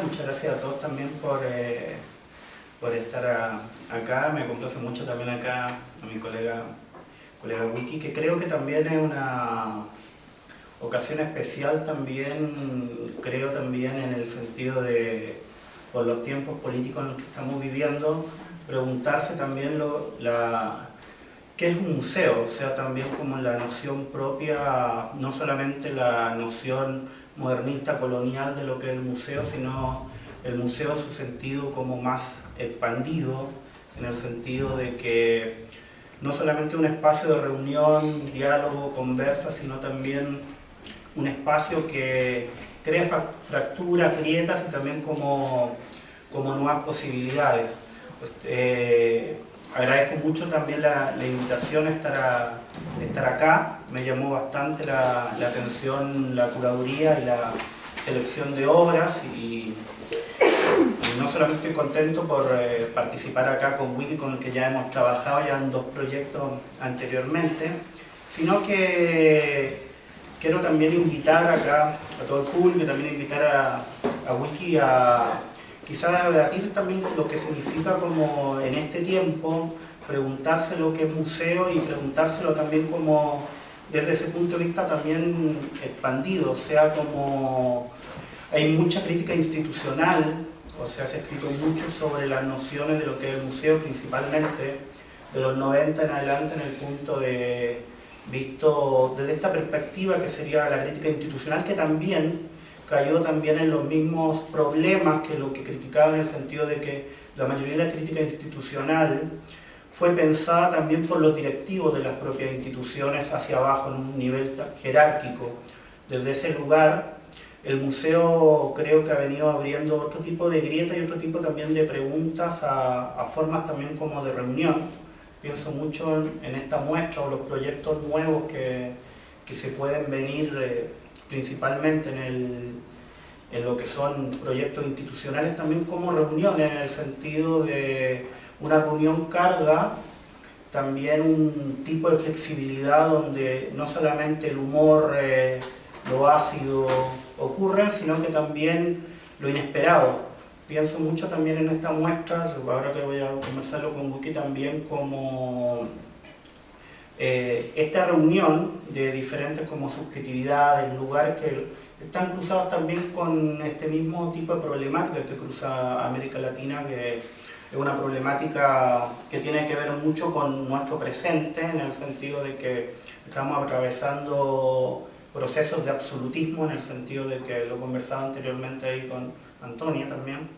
muchas gracias a todos también por estar acá. Me complace mucho también acá a mi colega Wiki, que creo que también es una ocasión especial también, creo también en el sentido de, por los tiempos políticos en los que estamos viviendo, preguntarse también qué es un museo, o sea, también como la noción propia, no solamente la noción modernista colonial de lo que es el museo, sino el museo en su sentido como más expandido, en el sentido de que no solamente un espacio de reunión, diálogo, conversa, sino también un espacio que crea fracturas, grietas y también como nuevas posibilidades. Agradezco mucho también la invitación a estar acá. Me llamó bastante la atención la curaduría y la selección de obras y no solamente estoy contento por participar acá con Wiki, con el que ya hemos trabajado ya en 2 proyectos anteriormente, sino que quiero también invitar acá a todo el público y también invitar a Wiki a quizás debatir también lo que significa como en este tiempo, preguntarse lo que es museo y preguntárselo también como desde ese punto de vista también expandido, o sea, como hay mucha crítica institucional, o sea, se ha escrito mucho sobre las nociones de lo que es el museo, principalmente de los 90 en adelante, en el punto de visto desde esta perspectiva que sería la crítica institucional, que también cayó también en los mismos problemas que lo que criticaba, en el sentido de que la mayoría de la crítica institucional fue pensada también por los directivos de las propias instituciones hacia abajo, en un nivel jerárquico. Desde ese lugar, el museo creo que ha venido abriendo otro tipo de grietas y otro tipo también de preguntas a formas también como de reunión. Pienso mucho en esta muestra o los proyectos nuevos que se pueden venir principalmente en lo que son proyectos institucionales, también como reuniones, en el sentido de una reunión carga también un tipo de flexibilidad donde no solamente el humor, lo ácido ocurre, sino que también lo inesperado. Pienso mucho también en esta muestra, ahora que voy a conversarlo con Wiki también, como esta reunión de diferentes como subjetividades, lugares que están cruzados también con este mismo tipo de problemática que cruza América Latina, que es una problemática que tiene que ver mucho con nuestro presente, en el sentido de que estamos atravesando procesos de absolutismo, en el sentido de que lo conversaba anteriormente ahí con Antonia también,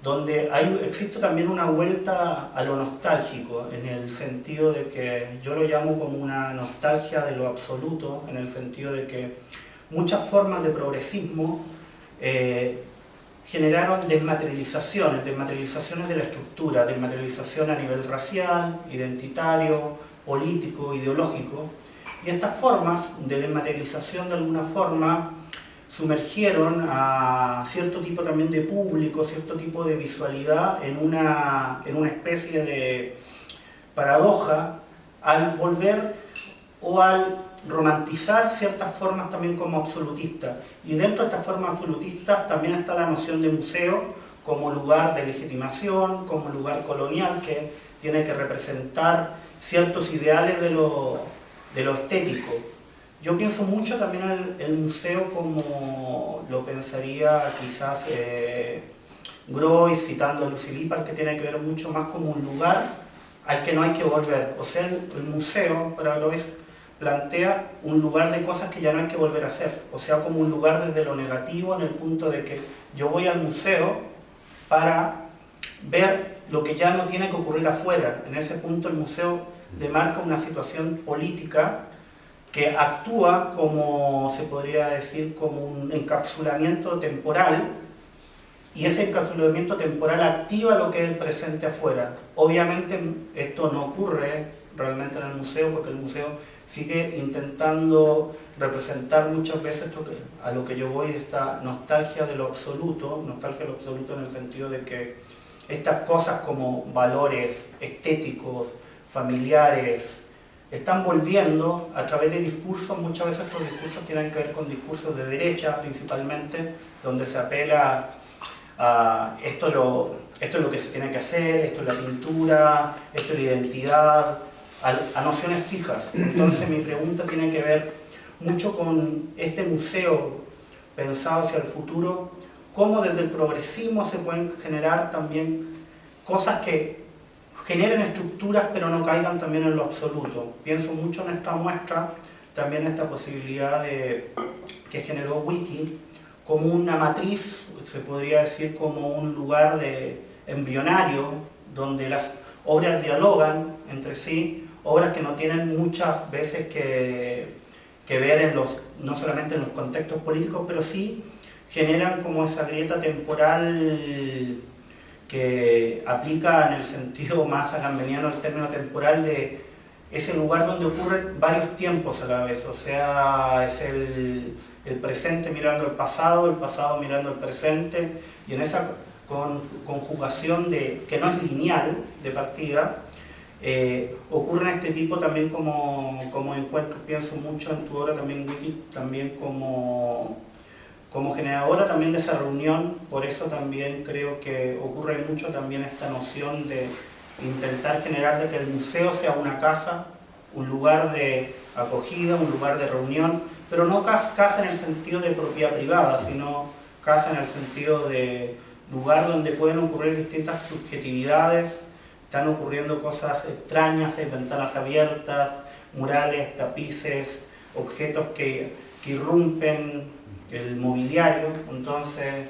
donde existe también una vuelta a lo nostálgico, en el sentido de que yo lo llamo como una nostalgia de lo absoluto, en el sentido de que muchas formas de progresismo generaron desmaterializaciones de la estructura, desmaterialización a nivel racial, identitario, político, ideológico, y estas formas de desmaterialización de alguna forma sumergieron a cierto tipo también de público, cierto tipo de visualidad en una especie de paradoja al volver o al romantizar ciertas formas también como absolutistas. Y dentro de estas formas absolutistas también está la noción de museo como lugar de legitimación, como lugar colonial que tiene que representar ciertos ideales de lo estético. Yo pienso mucho también en el museo como lo pensaría quizás Groys, citando a Lucy Lippard, que tiene que ver mucho más como un lugar al que no hay que volver. O sea, el museo para Groys plantea un lugar de cosas que ya no hay que volver a hacer. O sea, como un lugar desde lo negativo, en el punto de que yo voy al museo para ver lo que ya no tiene que ocurrir afuera. En ese punto el museo demarca una situación política que actúa como, se podría decir, como un encapsulamiento temporal, y ese encapsulamiento temporal activa lo que es el presente afuera. Obviamente esto no ocurre realmente en el museo, porque el museo sigue intentando representar muchas veces a lo que yo voy, esta nostalgia de lo absoluto en el sentido de que estas cosas como valores estéticos, familiares, están volviendo a través de discursos. Muchas veces estos discursos tienen que ver con discursos de derecha principalmente, donde se apela a esto es lo que se tiene que hacer, esto es la pintura, esto es la identidad, a nociones fijas. Entonces mi pregunta tiene que ver mucho con este museo pensado hacia el futuro, cómo desde el progresismo se pueden generar también cosas que generen estructuras pero no caigan también en lo absoluto. Pienso mucho en esta muestra, también esta posibilidad que generó Wiki, como una matriz, se podría decir como un lugar embrionario, donde las obras dialogan entre sí, obras que no tienen muchas veces que ver no solamente en los contextos políticos, pero sí generan como esa grieta temporal que aplica en el sentido más agambenniano el término temporal de ese lugar donde ocurren varios tiempos a la vez, o sea, es el presente mirando el pasado mirando el presente, y en esa conjugación que no es lineal de partida, ocurren este tipo también como encuentros. Pienso mucho en tu obra también, Wiki, también como generadora también de esa reunión. Por eso también creo que ocurre mucho también esta noción de intentar generar de que el museo sea una casa, un lugar de acogida, un lugar de reunión, pero no casa en el sentido de propiedad privada, sino casa en el sentido de lugar donde pueden ocurrir distintas subjetividades. Están ocurriendo cosas extrañas, hay ventanas abiertas, murales, tapices, objetos que irrumpen el mobiliario. Entonces,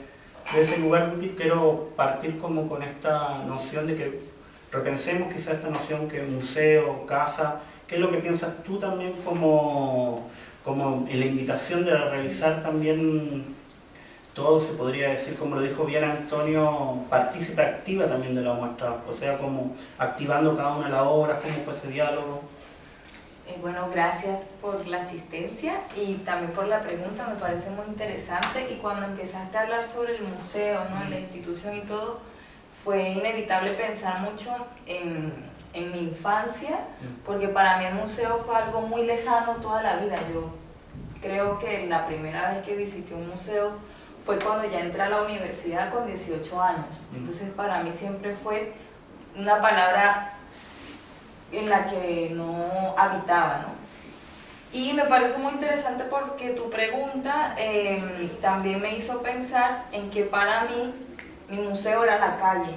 de ese lugar quiero partir como con esta noción de que repensemos quizá esta noción que museo, casa. ¿Qué es lo que piensas tú también como en la invitación de realizar también todo, se podría decir, como lo dijo bien Antonio, partícipe activa también de la muestra, o sea, como activando cada una de las obras, cómo fue ese diálogo? Bueno, gracias por la asistencia y también por la pregunta, me parece muy interesante. Y cuando empezaste a hablar sobre el museo, ¿no?, la institución y todo, fue inevitable pensar mucho en mi infancia, porque para mí el museo fue algo muy lejano toda la vida. Yo creo que la primera vez que visité un museo fue cuando ya entré a la universidad con 18 años. Entonces para mí siempre fue una palabra en la que no habitaba, ¿no? Y me parece muy interesante porque tu pregunta también me hizo pensar en que para mí mi museo era la calle,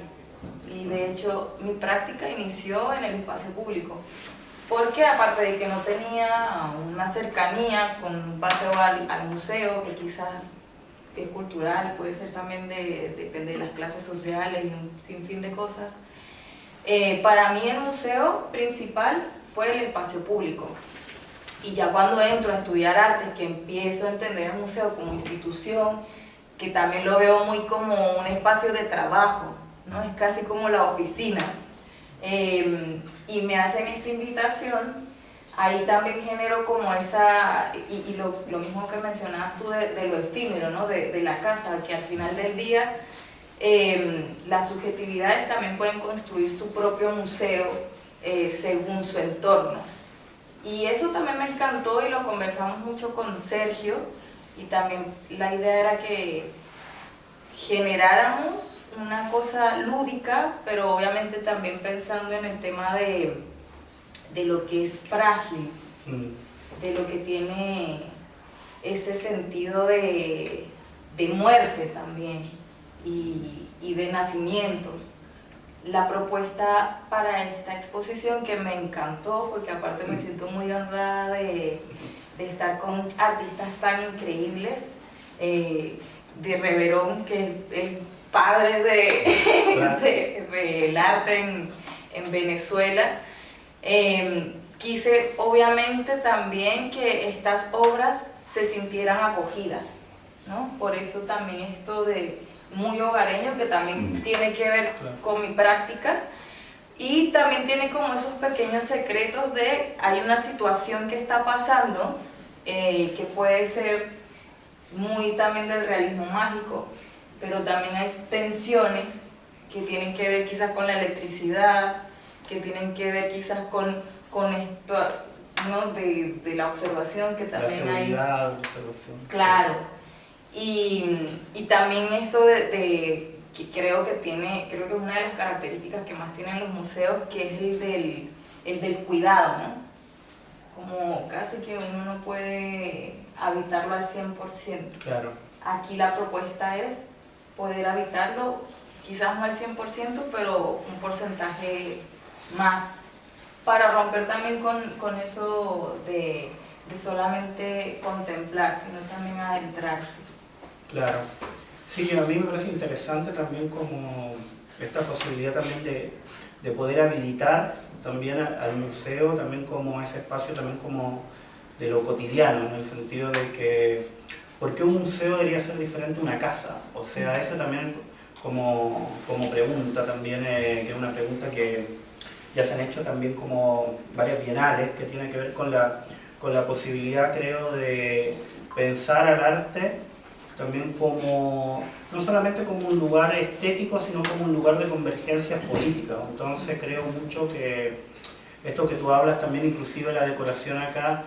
y de hecho mi práctica inició en el espacio público, porque aparte de que no tenía una cercanía con un paseo al museo, que quizás es cultural, puede ser también depende de las clases sociales y un sinfín de cosas, para mí el museo principal fue el espacio público. Y ya cuando entro a estudiar artes, que empiezo a entender el museo como institución, que también lo veo muy como un espacio de trabajo, ¿no? Es casi como la oficina, y me hacen esta invitación, ahí también genero como esa, y lo mismo que mencionabas tú de lo efímero, ¿no?, de la casa, que al final del día las subjetividades también pueden construir su propio museo según su entorno. Y eso también me encantó y lo conversamos mucho con Sergio, y también la idea era que generáramos una cosa lúdica, pero obviamente también pensando en el tema de lo que es frágil, de lo que tiene ese sentido de muerte también y de nacimientos. La propuesta para esta exposición, que me encantó, porque aparte me siento muy honrada de estar con artistas tan increíbles, de Reverón, que es el padre del arte en Venezuela. Quise obviamente también que estas obras se sintieran acogidas, ¿no? Por eso también esto de muy hogareño, que también tiene que ver con mi práctica, y también tiene como esos pequeños secretos de hay una situación que está pasando, que puede ser muy también del realismo mágico, pero también hay tensiones que tienen que ver quizás con la electricidad, que tienen que ver quizás con esto, ¿no? De la observación que también la seguridad, hay. la observación. Claro. Y también esto que creo que es una de las características que más tienen los museos, que es el del cuidado, ¿no? Como casi que uno no puede habitarlo al 100%. Claro. Aquí la propuesta es poder habitarlo, quizás no al 100%, pero un porcentaje más, para romper también con eso de solamente contemplar, sino también adentrarte. Claro. Sí, a mí me parece interesante también como esta posibilidad también de poder habilitar también al museo, también como ese espacio también como de lo cotidiano, en el sentido de que, ¿por qué un museo debería ser diferente a una casa? O sea, eso también como pregunta también, que es una pregunta que ya se han hecho también como varias bienales, que tiene que ver con la posibilidad, creo, de pensar al arte también como, no solamente como un lugar estético, sino como un lugar de convergencias políticas. Entonces creo mucho que esto que tú hablas también, inclusive la decoración acá,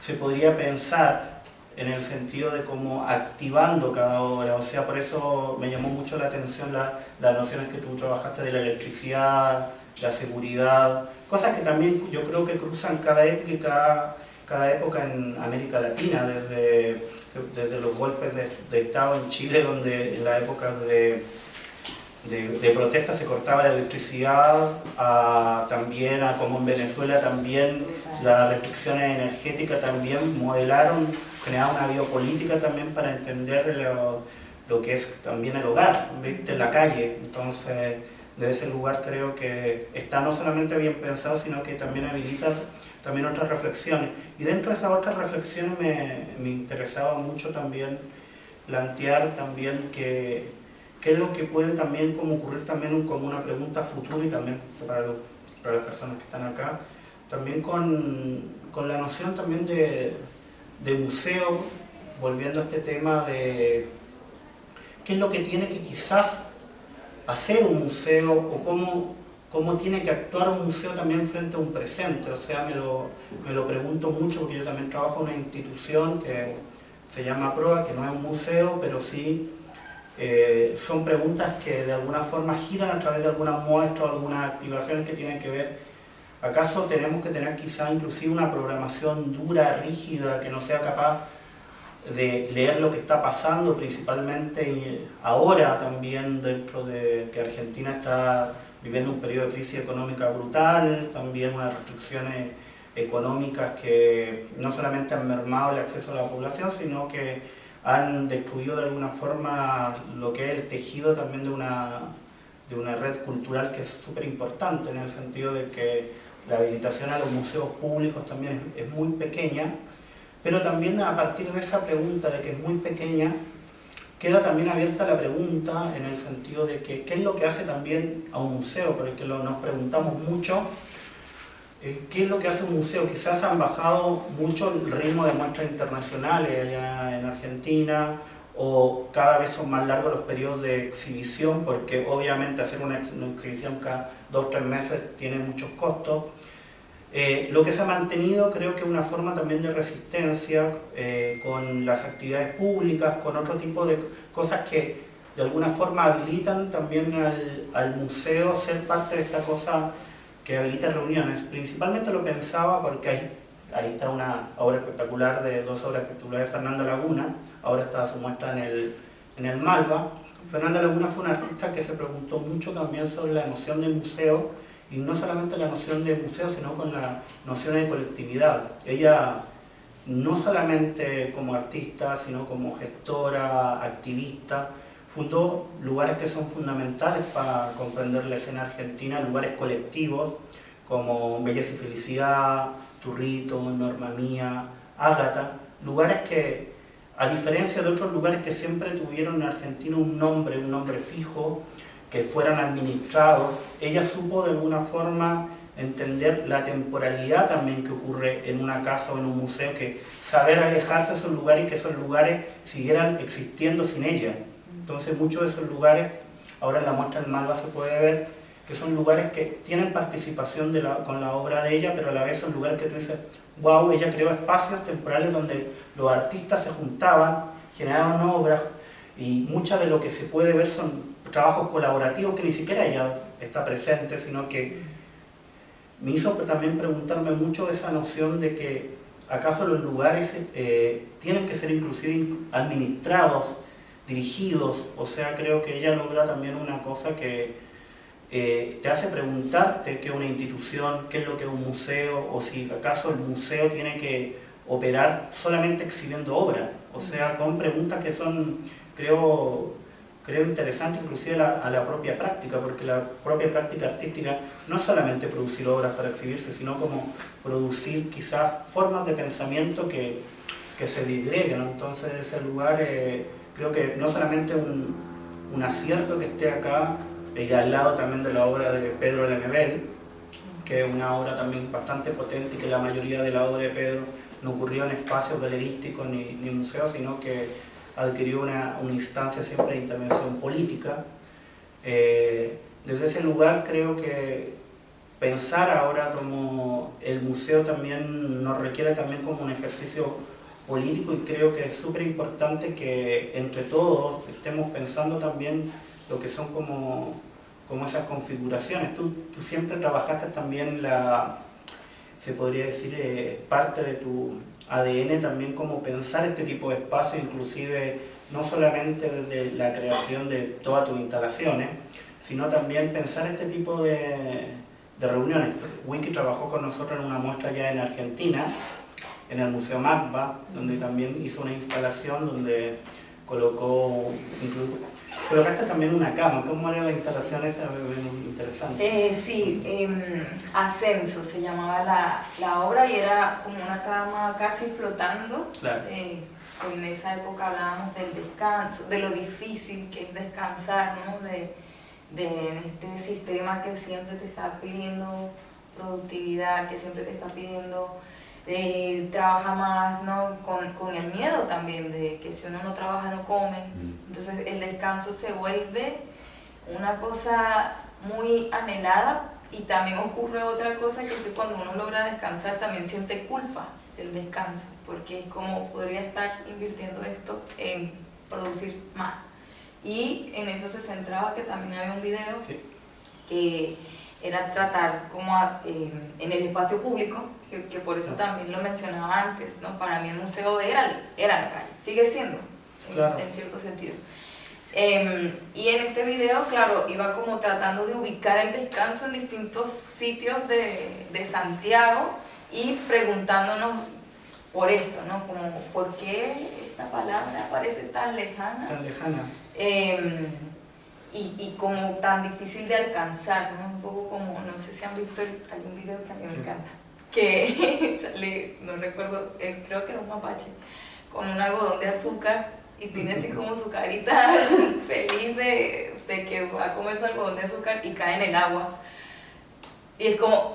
se podría pensar en el sentido de como activando cada obra. O sea, por eso me llamó mucho la atención las nociones que tú trabajaste de la electricidad, la seguridad, cosas que también yo creo que cruzan cada época en América Latina, desde los golpes de Estado en Chile, donde en la época de protesta se cortaba la electricidad, también como en Venezuela también las restricciones energéticas también modelaron, crearon una biopolítica también para entender lo que es también el hogar, ¿viste? En la calle. Entonces, desde ese lugar creo que está no solamente bien pensado, sino que también habilita también otras reflexiones. Y dentro de esas otras reflexiones me interesaba mucho también plantear también qué es lo que puede también como ocurrir también como una pregunta futura y también para las personas que están acá, también con la noción también de museo, volviendo a este tema de qué es lo que tiene que quizás hacer un museo o cómo tiene que actuar un museo también frente a un presente. O sea, me lo pregunto mucho porque yo también trabajo en una institución que se llama PROA, que no es un museo, pero sí son preguntas que de alguna forma giran a través de algunas muestras o algunas activaciones que tienen que ver. ¿Acaso tenemos que tener quizá inclusive una programación dura, rígida, que no sea capaz de leer lo que está pasando, principalmente ahora también dentro de que Argentina está viviendo un periodo de crisis económica brutal, también unas restricciones económicas que no solamente han mermado el acceso a la población, sino que han destruido de alguna forma lo que es el tejido también de una red cultural que es súper importante, en el sentido de que la habilitación a los museos públicos también es muy pequeña, pero también a partir de esa pregunta de que es muy pequeña, queda también abierta la pregunta en el sentido de que qué es lo que hace también a un museo, porque nos preguntamos mucho qué es lo que hace un museo. Quizás han bajado mucho el ritmo de muestras internacionales allá en Argentina, o cada vez son más largos los periodos de exhibición, porque obviamente hacer una exhibición cada 2 o 3 meses tiene muchos costos. Lo que se ha mantenido creo que es una forma también de resistencia con las actividades públicas, con otro tipo de cosas que de alguna forma habilitan también al museo ser parte de esta cosa que habilita reuniones. Principalmente lo pensaba porque ahí está una obra espectacular, 2 obras espectaculares de Fernanda Laguna, ahora está su muestra en el Malva. Fernanda Laguna fue una artista que se preguntó mucho también sobre la noción de museo, y no solamente la noción de museo, sino con la noción de colectividad. Ella, no solamente como artista, sino como gestora, activista, fundó lugares que son fundamentales para comprender la escena argentina, lugares colectivos como Belleza y Felicidad, Turrito, Norma Mía, Ágata, lugares que, a diferencia de otros lugares que siempre tuvieron en Argentina un nombre fijo, que fueran administrados, ella supo de alguna forma entender la temporalidad también que ocurre en una casa o en un museo, que saber alejarse de esos lugares y que esos lugares siguieran existiendo sin ella. Entonces muchos de esos lugares, ahora en la muestra del Malva se puede ver, que son lugares que tienen participación con la obra de ella, pero a la vez son lugares que tú dices, wow, ella creó espacios temporales donde los artistas se juntaban, generaban obras, y muchas de lo que se puede ver son trabajos colaborativos que ni siquiera ella está presente, sino que me hizo también preguntarme mucho esa noción de que acaso los lugares tienen que ser inclusive administrados, dirigidos. O sea, creo que ella logra también una cosa que te hace preguntarte qué es una institución, qué es lo que es un museo, o si acaso el museo tiene que operar solamente exhibiendo obras. O sea, con preguntas que son, creo interesantes inclusive a la propia práctica, porque la propia práctica artística no es solamente producir obras para exhibirse, sino como producir quizás formas de pensamiento que se disgreguen. Entonces ese lugar creo que no solamente un acierto que esté acá, y al lado también de la obra de Pedro Lemebel, que es una obra también bastante potente, que la mayoría de la obra de Pedro no ocurrió en espacios galerísticos ni museos, sino que adquirió una instancia siempre de intervención política. Desde ese lugar creo que pensar ahora como el museo también nos requiere también como un ejercicio político, y creo que es súper importante que entre todos estemos pensando también lo que son como esas configuraciones. Tú siempre trabajaste también se podría decir, parte de tu ADN también como pensar este tipo de espacios, inclusive no solamente desde la creación de todas tus instalaciones, sino también pensar este tipo de reuniones. Wiki trabajó con nosotros en una muestra ya en Argentina, en el Museo MACBA, donde también hizo una instalación donde colocaste también una cama. ¿Cómo era la instalación esa? Interesante. Sí, Ascenso se llamaba la obra, y era como una cama casi flotando. Claro. En esa época hablábamos del descanso, de lo difícil que es descansar, ¿no? de este sistema que siempre te está pidiendo productividad, que siempre te está pidiendo trabaja más, ¿no? Con el miedo también de que si uno no trabaja no come. Entonces el descanso se vuelve una cosa muy anhelada, y también ocurre otra cosa, que es que cuando uno logra descansar también siente culpa del descanso, porque es como podría estar invirtiendo esto en producir más. Y en eso se centraba, que también había un video, sí, que era tratar como en el espacio público, que por eso también lo mencionaba antes, ¿no? Para mí el museo era la calle, sigue siendo, claro, en cierto sentido. Y en este video, claro, iba como tratando de ubicar el descanso en distintos sitios de Santiago, y preguntándonos por esto, ¿no? Como, ¿por qué esta palabra parece tan lejana? Tan lejana. Y como tan difícil de alcanzar, ¿no? Un poco como, no sé si han visto, hay un video que a mí me encanta, que sale, no recuerdo, creo que era un mapache, con un algodón de azúcar, y tiene así como su carita feliz de que va a comer su algodón de azúcar, y cae en el agua. Y es como,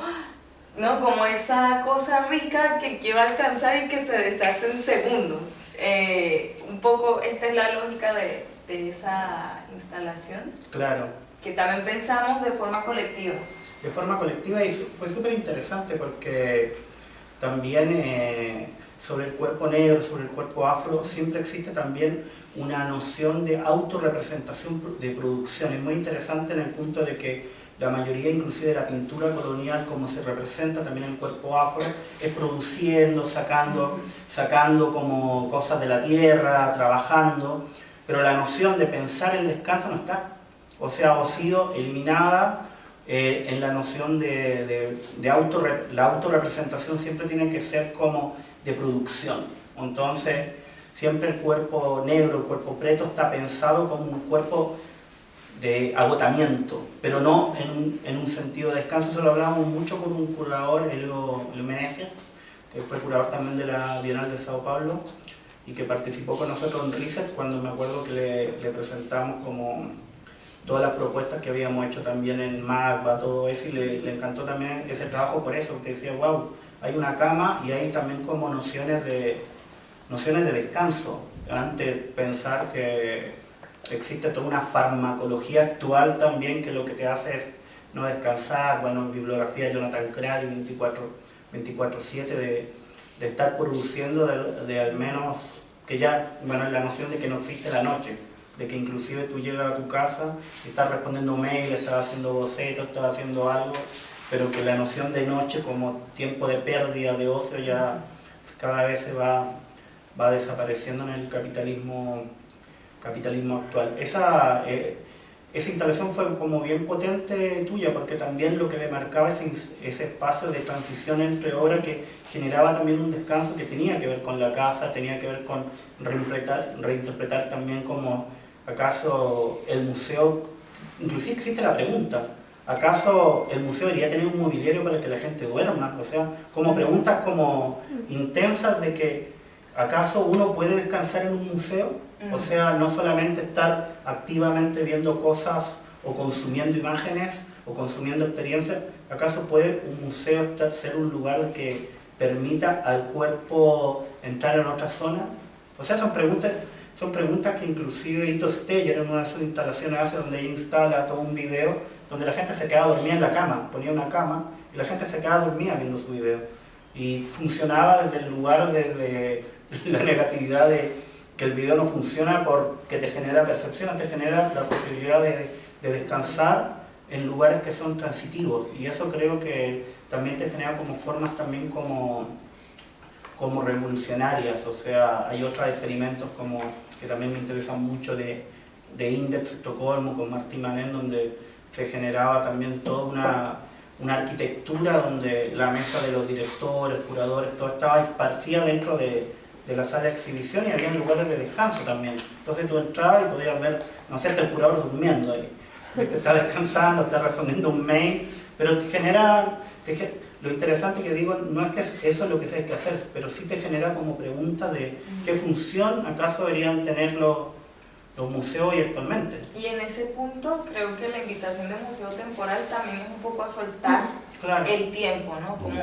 ¿no? Como esa cosa rica que quiero alcanzar y que se deshace en segundos. Un poco esta es la lógica de esa instalación. Claro. Que también pensamos de forma colectiva. De forma colectiva, y fue súper interesante porque también sobre el cuerpo negro, sobre el cuerpo afro, siempre existe también una noción de autorrepresentación de producción. Es muy interesante en el punto de que la mayoría inclusive de la pintura colonial, como se representa también el cuerpo afro, es produciendo, sacando como cosas de la tierra, trabajando, pero la noción de pensar el descanso no está, o sea, ha sido eliminada en la noción de la autorrepresentación. Siempre tiene que ser como de producción. Entonces, siempre el cuerpo negro, el cuerpo preto, está pensado como un cuerpo de agotamiento, pero no en un sentido de descanso. Eso lo hablamos mucho con un curador, Elio Meneses, que fue curador también de la Bienal de Sao Paulo, y que participó con nosotros en Reset, cuando me acuerdo que le presentamos como todas las propuestas que habíamos hecho también en MACBA, todo eso, y le encantó también ese trabajo por eso, que decía, wow, hay una cama y hay también como nociones de descanso. Antes pensar que existe toda una farmacología actual también, que lo que te hace es no descansar, bueno, bibliografía de Jonathan Crary 24/7 de estar produciendo de al menos, que ya, bueno, la noción de que no existe la noche, de que inclusive tú llegas a tu casa, estás respondiendo mail, estás haciendo bocetos, estás haciendo algo, pero que la noción de noche como tiempo de pérdida, de ocio, ya cada vez se va desapareciendo en el capitalismo actual. Esa instalación fue como bien potente tuya, porque también lo que demarcaba ese espacio de transición entre obras que generaba también un descanso que tenía que ver con la casa, tenía que ver con reinterpretar también como, ¿acaso el museo? Inclusive existe la pregunta, ¿acaso el museo debería tener un mobiliario para que la gente duerma? O sea, como preguntas como intensas de que ¿acaso uno puede descansar en un museo? O sea, no solamente estar activamente viendo cosas o consumiendo imágenes o consumiendo experiencias. ¿Acaso puede un museo ser un lugar que permita al cuerpo entrar en otra zona? O sea, son preguntas que inclusive Ito Steyer en una de sus instalaciones hace, donde ella instala todo un video donde la gente se quedaba dormida en la cama, ponía una cama y la gente se quedaba dormida viendo su video. Y funcionaba desde el lugar de la negatividad de que el video no funciona porque te genera percepción, te genera la posibilidad de descansar en lugares que son transitivos, y eso creo que también te genera como formas también como revolucionarias. O sea, hay otros experimentos como que también me interesan mucho de Index Estocolmo con Martín Manén, donde se generaba también toda una arquitectura donde la mesa de los directores, curadores, todo estaba esparcida dentro de la sala de exhibición, y había lugares de descanso también. Entonces tú entrabas y podías ver, no sé, hasta el curador durmiendo ahí. Te está descansando, está respondiendo un mail, pero te genera... Lo interesante que digo no es que eso es lo que se hay que hacer, pero sí te genera como pregunta de qué función acaso deberían tener los museos hoy actualmente. Y en ese punto creo que la invitación de museo temporal también es un poco a soltar el tiempo, ¿no? Como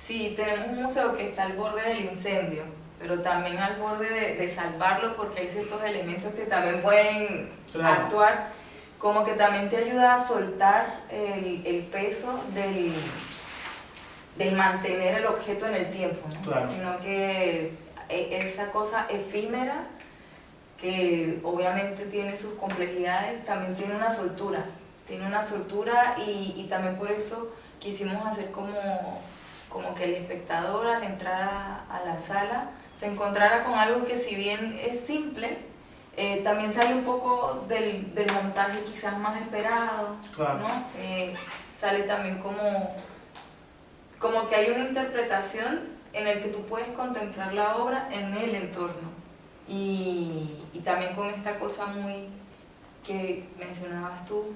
si tenemos un museo que está al borde del incendio, pero también al borde de salvarlo, porque hay ciertos elementos que también pueden actuar, como que también te ayuda a soltar el peso del mantener el objeto en el tiempo, ¿no? Sino que esa cosa efímera, que obviamente tiene sus complejidades, también tiene una soltura, y también por eso quisimos hacer como que el espectador al entrar a la sala se encontrara con algo que, si bien es simple, también sale un poco del montaje quizás más esperado, ¿no? Sale también como que hay una interpretación en el que tú puedes contemplar la obra en el entorno, y también con esta cosa muy que mencionabas tú,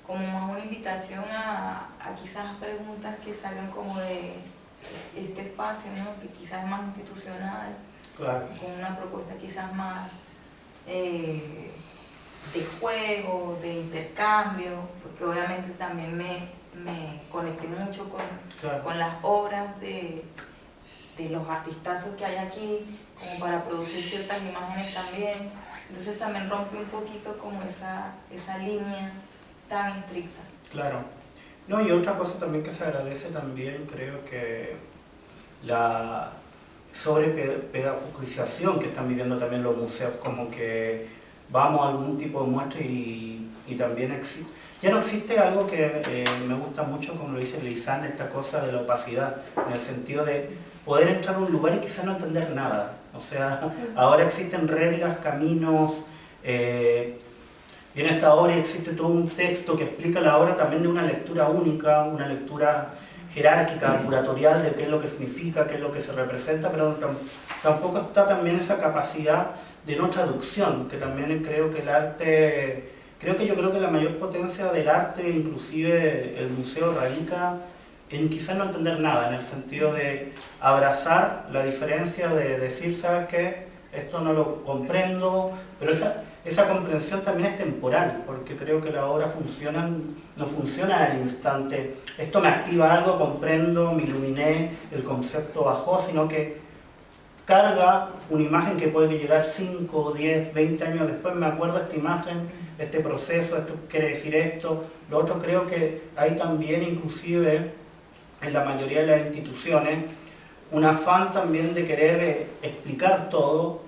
como más una invitación a quizás preguntas que salgan como de este espacio, ¿no? Que quizás es más institucional, con una propuesta quizás más de juego, de intercambio, porque obviamente también me conecté mucho con las obras de los artistazos que hay aquí, como para producir ciertas imágenes también. Entonces también rompe un poquito como esa línea tan estricta. Claro. No, y otra cosa también que se agradece también, creo que la sobrepedagogización que están viviendo también los museos, como que vamos a algún tipo de muestra y también existe. Ya no existe algo que me gusta mucho, como lo dice Lizán, esta cosa de la opacidad, en el sentido de poder entrar a un lugar y quizás no entender nada. O sea, ahora existen reglas, caminos, viene esta obra y existe todo un texto que explica la obra también de una lectura única, una lectura jerárquica, curatorial de qué es lo que significa, qué es lo que se representa, pero tampoco está también esa capacidad de no traducción, que también creo que el arte... yo creo que la mayor potencia del arte, inclusive el museo, radica en quizás no entender nada, en el sentido de abrazar la diferencia, de decir, ¿sabes qué? Esto no lo comprendo, pero esa comprensión también es temporal, porque creo que las obras no funcionan al instante. Esto me activa algo, comprendo, me iluminé, el concepto bajó, sino que carga una imagen que puede llegar 5, 10, 20 años después, me acuerdo de esta imagen, este proceso, esto quiere decir esto. Lo otro, creo que hay también, inclusive en la mayoría de las instituciones, un afán también de querer explicar todo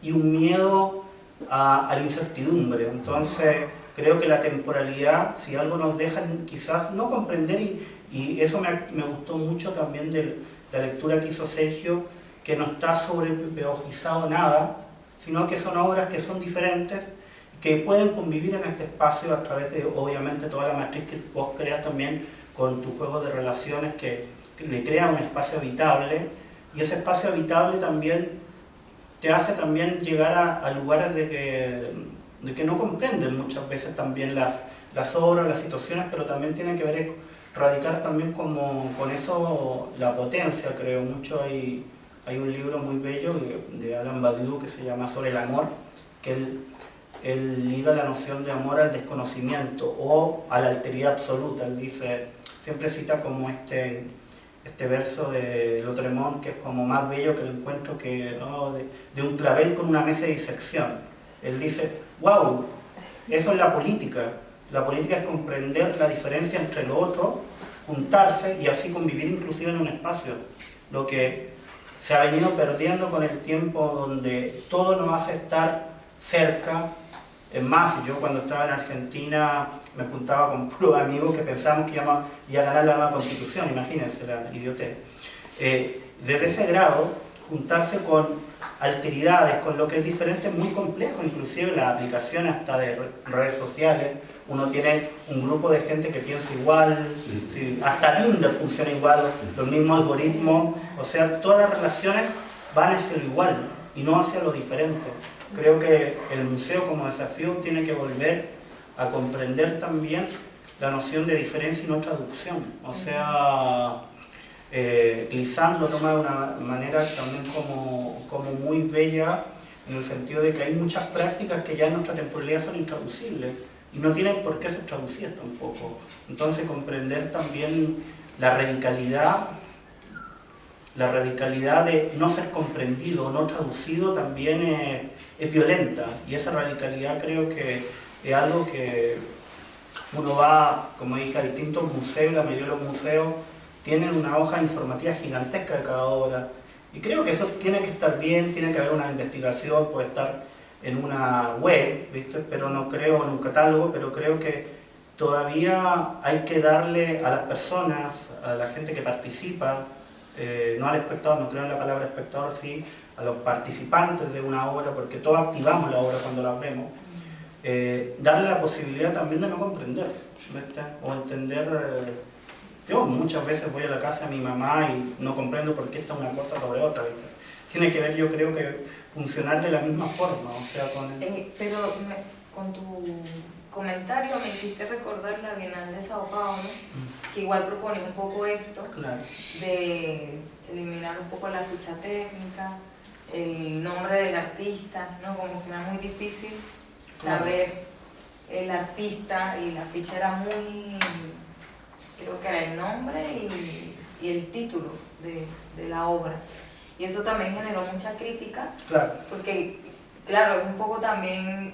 y un miedo a la incertidumbre. Entonces creo que la temporalidad, si algo nos deja quizás no comprender, y eso me gustó mucho también de la lectura que hizo Sergio, que no está sobrepedagogizado nada, sino que son obras que son diferentes, que pueden convivir en este espacio a través de, obviamente, toda la matriz que vos creas también con tu juego de relaciones que le crea un espacio habitable, y ese espacio habitable también te hace también llegar a lugares de que no comprenden muchas veces también las obras, las situaciones, pero también tiene que ver, radicar también como con eso la potencia, creo mucho. Hay un libro muy bello de Alain Badiou que se llama Sobre el amor, que él liga la noción de amor al desconocimiento o a la alteridad absoluta. Él dice, siempre cita como este verso de Lautréamont, que es como más bello que el encuentro que, ¿no?, de un clavel con una mesa de disección. Él dice, wow, eso es la política. La política es comprender la diferencia entre lo otro, juntarse y así convivir inclusive en un espacio. Lo que se ha venido perdiendo con el tiempo, donde todo nos hace estar cerca. Es más, yo cuando estaba en Argentina me juntaba con puros amigos que pensábamos que iba a ganar la nueva constitución, imagínense la idiotez. Desde ese grado, juntarse con alteridades, con lo que es diferente, es muy complejo, inclusive las aplicaciones hasta de redes sociales. Uno tiene un grupo de gente que piensa igual, sí, hasta Tinder funciona igual, los mismos algoritmos, o sea, todas las relaciones van hacia lo igual y no hacia lo diferente. Creo que el museo como desafío tiene que volver a comprender también la noción de diferencia y no traducción. O sea, Glissant lo toma de una manera también como muy bella, en el sentido de que hay muchas prácticas que ya en nuestra temporalidad son intraducibles y no tienen por qué ser traducidas tampoco. Entonces comprender también la radicalidad de no ser comprendido, no traducido, también es violenta, y esa radicalidad creo que es algo que uno va, como dije, a distintos museos. La mayoría de los museos tienen una hoja informativa gigantesca de cada obra, y creo que eso tiene que estar bien, tiene que haber una investigación, puede estar en una web, ¿viste? Pero no creo en un catálogo, pero creo que todavía hay que darle a las personas, a la gente que participa, no al espectador, no creo en la palabra espectador, sí, a los participantes de una obra, porque todos activamos la obra cuando la vemos, darle la posibilidad también de no comprender, ¿viste? O entender. Yo muchas veces voy a la casa de mi mamá y no comprendo por qué está una cosa sobre otra, ¿viste? Tiene que ver, yo creo que funcionar de la misma forma, o sea, pero con tu comentario me hiciste recordar la Bienal de Sao Paulo, que igual propone un poco esto, claro, de eliminar un poco la ficha técnica, el nombre del artista, ¿no? Como que era muy difícil saber el artista, y la ficha era muy, creo que era el nombre y el título de la obra. Y eso también generó mucha crítica, claro, porque, claro, es un poco también,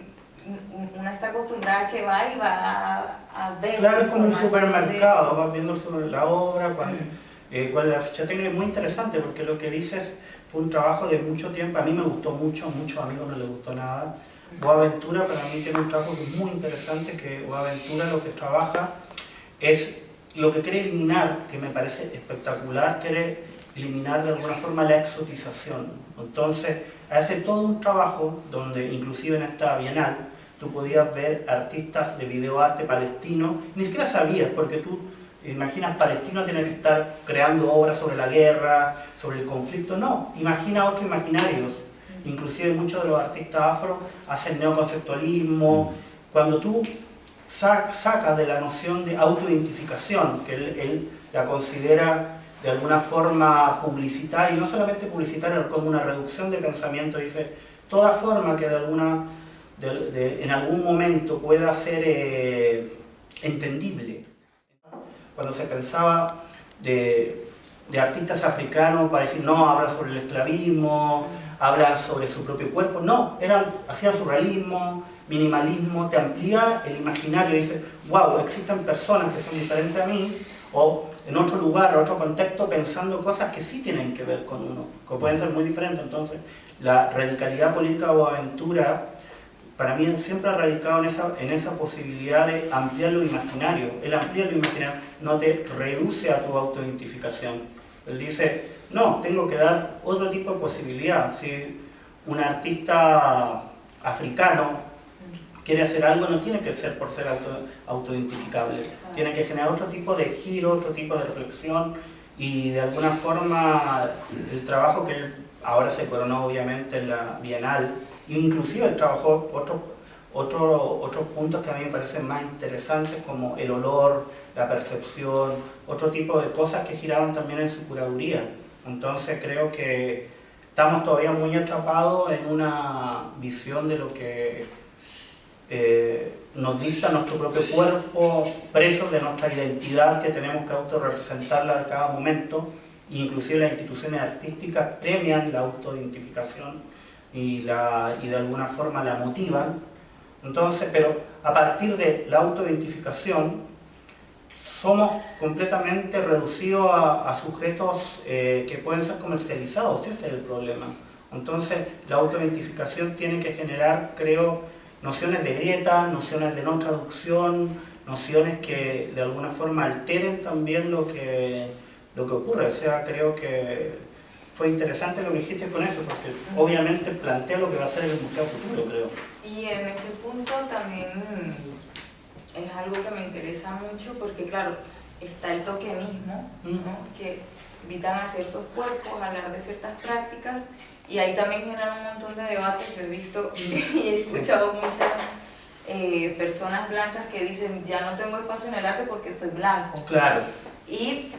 una está acostumbrada a que va y va a ver. Claro, es como un supermercado, vas viendo la obra, cuál es la ficha técnica. Es muy interesante porque lo que dices fue un trabajo de mucho tiempo. A mí me gustó mucho, a muchos amigos no les gustó nada. Boaventura para mí tiene un trabajo que es muy interesante, que Boaventura lo que trabaja es lo que quiere eliminar, que me parece espectacular, quiere eliminar de alguna forma la exotización. Entonces hace todo un trabajo donde inclusive en esta Bienal tú podías ver artistas de videoarte palestino, ni siquiera sabías, porque tú te imaginas palestino tiene que estar creando obras sobre la guerra, sobre el conflicto. No, imagina otros imaginarios. Inclusive muchos de los artistas afro hacen neoconceptualismo. Cuando tú sacas de la noción de autoidentificación, que él la considera de alguna forma publicitaria, y no solamente publicitaria, como una reducción de pensamiento, dice, toda forma que en algún momento pueda ser entendible. Cuando se pensaba de de artistas africanos para decir, no, habla sobre el esclavismo, habla sobre su propio cuerpo. No, hacían surrealismo, minimalismo, te amplía el imaginario y dice, wow, existen personas que son diferentes a mí, o en otro lugar, en otro contexto, pensando cosas que sí tienen que ver con uno, que pueden ser muy diferentes. Entonces, la radicalidad política o aventura, para mí siempre ha radicado en esa posibilidad de ampliar lo imaginario. Él amplía lo imaginario, no te reduce a tu autoidentificación. Él dice, no, tengo que dar otro tipo de posibilidad. Si un artista africano quiere hacer algo, no tiene que ser por ser autoidentificable. Tiene que generar otro tipo de giro, otro tipo de reflexión, y de alguna forma el trabajo que él ahora se coronó obviamente en la Bienal, inclusive él trabajó otros puntos que a mí me parecen más interesantes, como el olor, la percepción, otro tipo de cosas que giraban también en su curaduría. Entonces creo que estamos todavía muy atrapados en una visión de lo que nos dicta nuestro propio cuerpo, presos de nuestra identidad que tenemos que autorrepresentarla a cada momento. Inclusive las instituciones artísticas premian la autoidentificación y de alguna forma la motivan. Entonces, pero a partir de la autoidentificación somos completamente reducidos a sujetos que pueden ser comercializados. Ese es el problema. Entonces la autoidentificación tiene que generar, creo, nociones de grieta, nociones de no traducción, nociones que de alguna forma alteren también lo que ocurre. O sea, creo que fue interesante lo que dijiste con eso, porque obviamente plantea lo que va a ser el Museo Futuro, creo. Y en ese punto también es algo que me interesa mucho, porque claro, está el tokenismo, ¿no? Que invitan a ciertos cuerpos a hablar de ciertas prácticas, y ahí también generan un montón de debates. Yo he visto y he escuchado muchas personas blancas que dicen, ya no tengo espacio en el arte porque soy blanco. Claro. Y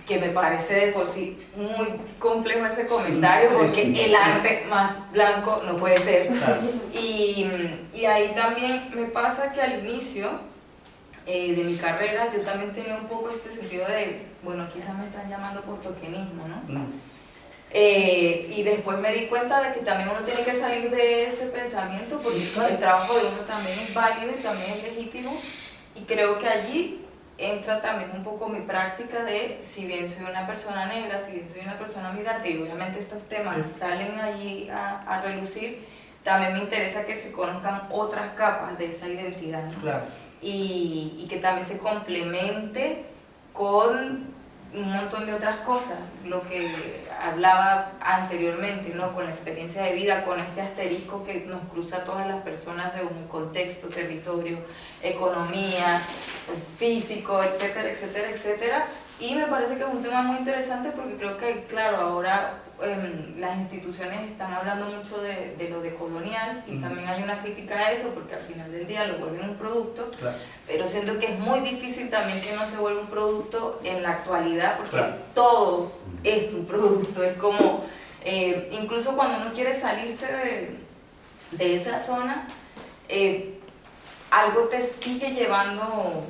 que me parece de por sí muy complejo ese comentario, porque el arte más blanco no puede ser. Claro. Y ahí también me pasa que al inicio de mi carrera yo también tenía un poco este sentido de, bueno, quizás me están llamando por tokenismo, ¿no? Y después me di cuenta de que también uno tiene que salir de ese pensamiento, porque el trabajo de uno también es válido y también es legítimo, y creo que allí entra también un poco mi práctica de, si bien soy una persona negra, si bien soy una persona migrante, y obviamente estos temas salen allí a relucir, también me interesa que se conozcan otras capas de esa identidad, ¿no? Claro. Y que también se complemente con un montón de otras cosas, lo que hablaba anteriormente, ¿no? Con la experiencia de vida, con este asterisco que nos cruza a todas las personas según el contexto, territorio, economía, físico, etcétera, etcétera, etcétera. Y me parece que es un tema muy interesante, porque creo que, claro, ahora las instituciones están hablando mucho de lo decolonial, y también hay una crítica a eso, porque al final del día lo vuelven un producto, Claro. pero siento que es muy difícil también que no se vuelva un producto en la actualidad, porque Claro. todo es un producto. Es como, incluso cuando uno quiere salirse de esa zona, algo te sigue llevando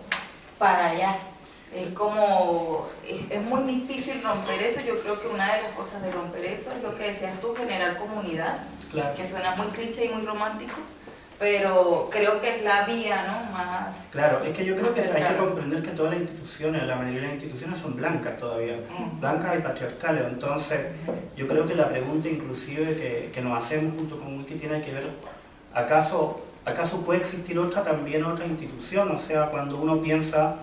para allá. Es como, es muy difícil romper eso. Yo creo que una de las cosas de romper eso es lo que decías tú, generar comunidad, Claro. que suena muy cliché y muy romántico, pero creo que es la vía, ¿no? Más. Claro, es que yo creo que hay que cercano. comprender que todas las instituciones, la mayoría de las instituciones son blancas todavía, blancas y patriarcales. Entonces, yo creo que la pregunta inclusive que nos hacemos junto con Wiki tiene que ver, ¿acaso puede existir también otra institución? O sea, cuando uno piensa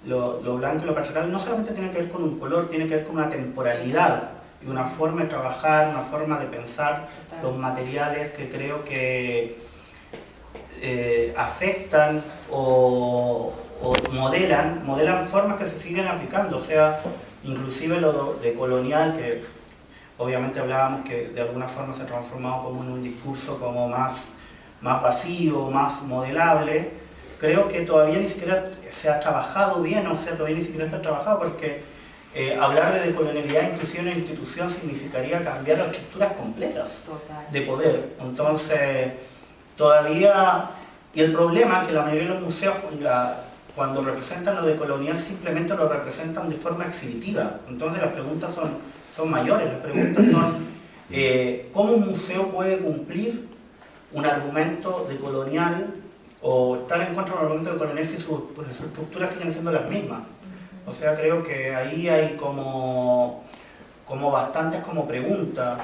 lo blanco y lo patriarcal, no solamente tiene que ver con un color, tiene que ver con una temporalidad y una forma de trabajar, una forma de pensar los materiales que creo que afectan o modelan formas que se siguen aplicando. O sea, inclusive lo de colonial, que obviamente hablábamos que de alguna forma se ha transformado como en un discurso como más vacío, más modelable. Creo que todavía ni siquiera se ha trabajado bien, o sea, todavía ni siquiera está trabajado, porque hablar de decolonialidad inclusive en una institución significaría cambiar las estructuras completas de poder. Entonces, todavía, y el problema es que la mayoría de los museos, cuando representan lo de colonial simplemente lo representan de forma exhibitiva. Entonces las preguntas son mayores, las preguntas son ¿cómo un museo puede cumplir un argumento de colonial o estar en contra de un argumento de colonial si sus estructuras siguen siendo las mismas? O sea, creo que ahí hay como bastantes como preguntas.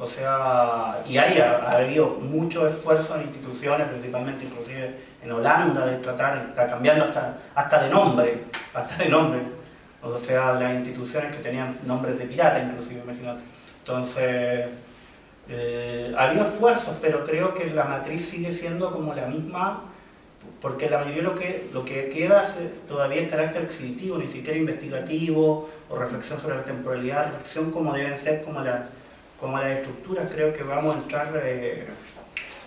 O sea, y ha habido mucho esfuerzo en instituciones, principalmente inclusive en Holanda, de tratar, está cambiando hasta de nombre, o sea, las instituciones que tenían nombres de pirata inclusive, imagínate. Entonces, ha habido esfuerzos, pero creo que la matriz sigue siendo como la misma, porque la mayoría lo que queda todavía es carácter exhibitivo, ni siquiera investigativo, o reflexión sobre la temporalidad, reflexión como deben ser como las estructuras. Creo que vamos a entrar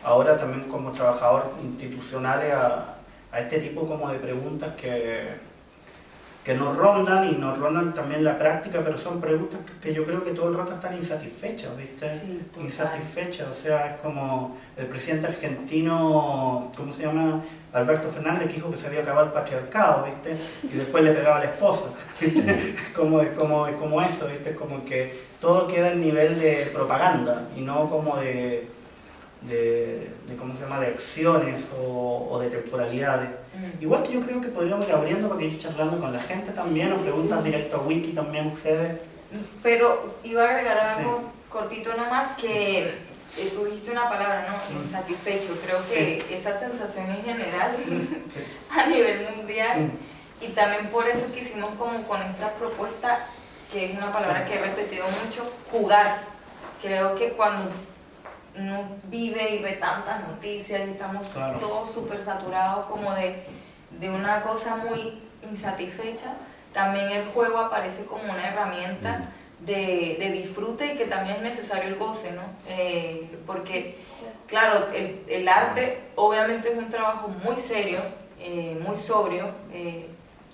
ahora también como trabajadores institucionales a este tipo como de preguntas que nos rondan y nos rondan también la práctica, pero son preguntas que yo creo que todo el rato están insatisfechas, ¿viste? Sí, insatisfechas, o sea, es como el presidente argentino, ¿cómo se llama? Alberto Fernández, que dijo que se había acabado el patriarcado, ¿viste? Y después le pegaba a la esposa, ¿viste? Es como eso, ¿viste? Como que todo queda en nivel de propaganda y no como de ¿cómo se llama?, de acciones o de temporalidades. Igual que yo creo que podríamos ir abriendo para que ir charlando con la gente también, o preguntas directo a Wiki también ustedes. Pero iba a agregar algo cortito nomás, que tú dijiste una palabra, ¿no? Insatisfecho. Creo que esa sensación en general a nivel mundial, y también por eso quisimos como con esta propuesta, que es una palabra que he repetido mucho, jugar. Creo que cuando uno vive y ve tantas noticias y estamos todos súper saturados como de una cosa muy insatisfecha, también el juego aparece como una herramienta de disfrute, y que también es necesario el goce, ¿no? Porque, claro, el arte obviamente es un trabajo muy serio, muy sobrio,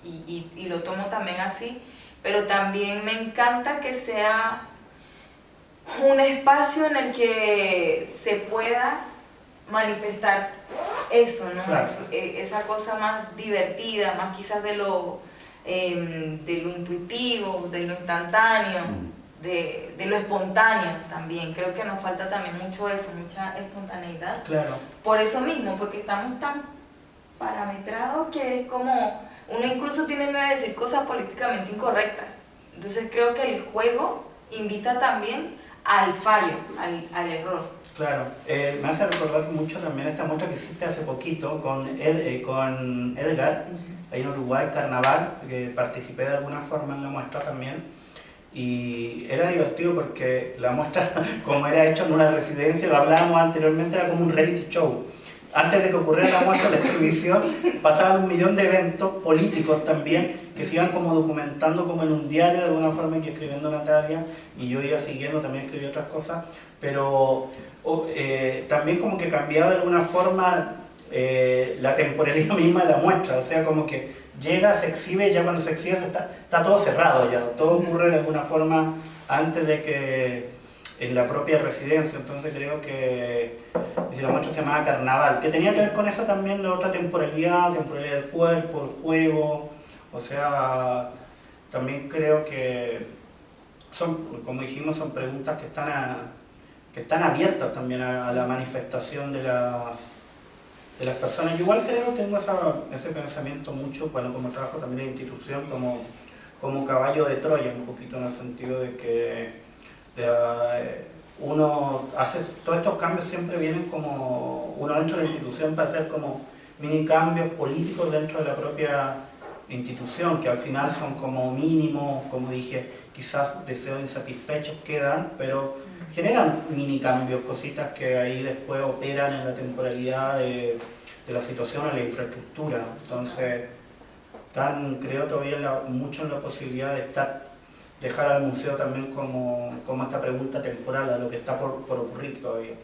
y lo tomo también así, pero también me encanta que sea un espacio en el que se pueda manifestar eso, ¿no? Claro. Esa cosa más divertida, más quizás de lo intuitivo, de lo instantáneo, de lo espontáneo también. Creo que nos falta también mucho eso, mucha espontaneidad. Claro. Por eso mismo, porque estamos tan parametrados que es como, uno incluso tiene miedo de decir cosas políticamente incorrectas. Entonces creo que el juego invita también al fallo, al error. Claro, me hace recordar mucho también esta muestra que hiciste hace poquito con Edgar, ahí en Uruguay, Carnaval, que participé de alguna forma en la muestra también, y era divertido porque la muestra, como era hecho en una residencia, lo hablábamos anteriormente, era como un reality show. Antes de que ocurriera la muestra, la exhibición, pasaban 1 millón de eventos políticos también, que se iban como documentando como en un diario de alguna forma, que escribiendo Natalia, y yo iba siguiendo, también escribí otras cosas, pero también como que cambiaba de alguna forma la temporalidad misma de la muestra, o sea, como que llega, se exhibe, ya cuando se exhibe está todo cerrado ya, todo ocurre de alguna forma antes de que en la propia residencia. Entonces creo que si la muestra se llamaba Carnaval, que tenía que ver con eso también, la otra temporalidad del cuerpo, el juego, o sea, también creo que son, como dijimos, son preguntas que están abiertas también a la manifestación de las personas. Yo igual tengo ese pensamiento mucho, bueno, como trabajo también en institución, como caballo de Troya, un poquito, en el sentido de que uno hace, todos estos cambios siempre vienen como, uno dentro de la institución para hacer como mini cambios políticos dentro de la propia institución, que al final son como mínimos, como dije, quizás deseos insatisfechos quedan, pero generan mini cambios, cositas que ahí después operan en la temporalidad de la situación, en la infraestructura. Entonces, creo todavía mucho en la posibilidad de dejar al museo también como esta pregunta temporal a lo que está por ocurrir todavía.